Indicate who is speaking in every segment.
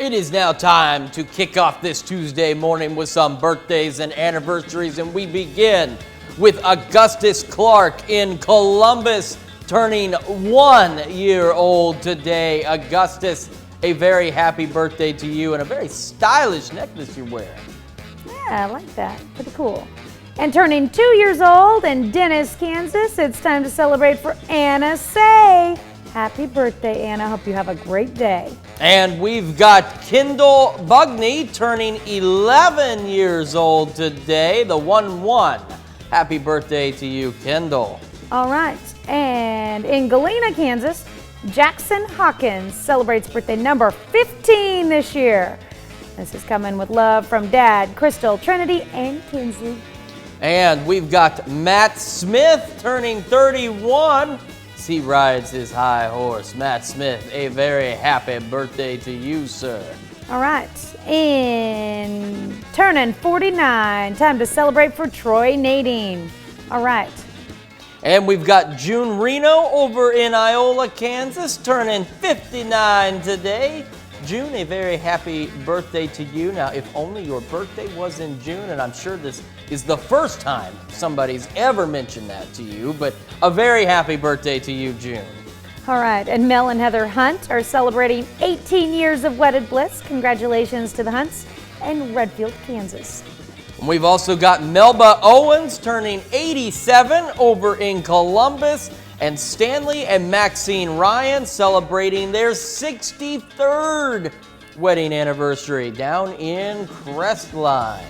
Speaker 1: It is now time to kick off this Tuesday morning with some birthdays and anniversaries, and we begin with Augustus Clark in Columbus, turning 1 year old today. Augustus, a very happy birthday to you, and a very stylish necklace you're wearing.
Speaker 2: Yeah, I like that. Pretty cool. And turning 2 years old in Dennis, Kansas, it's time to celebrate for Anna Say. Happy birthday, Anna. Hope you have a great day.
Speaker 1: And we've got Kendall Bugney turning 11 years old today, the 1-1. Happy birthday to you, Kendall.
Speaker 2: All right. And in Galena, Kansas, Jackson Hawkins celebrates birthday number 15 this year. This is coming with love from Dad, Crystal, Trinity, and Kinsley.
Speaker 1: And we've got Matt Smith turning 31. He rides his high horse. Matt Smith, a very happy birthday to you, sir.
Speaker 2: All right. In turning 49, time to celebrate for Troy Nadine. All right.
Speaker 1: And we've got June Reno over in Iola, Kansas, turning 59 today. June, a very happy birthday to you. Now, if only your birthday was in June, and I'm sure this is the first time somebody's ever mentioned that to you, but a very happy birthday to you, June.
Speaker 2: All right, and Mel and Heather Hunt are celebrating 18 years of wedded bliss. Congratulations to the Hunts in Redfield, Kansas.
Speaker 1: And we've also got Melba Owens turning 87 over in Columbus, and Stanley and Maxine Ryan celebrating their 63rd wedding anniversary down in Crestline.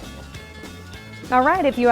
Speaker 2: All right, if you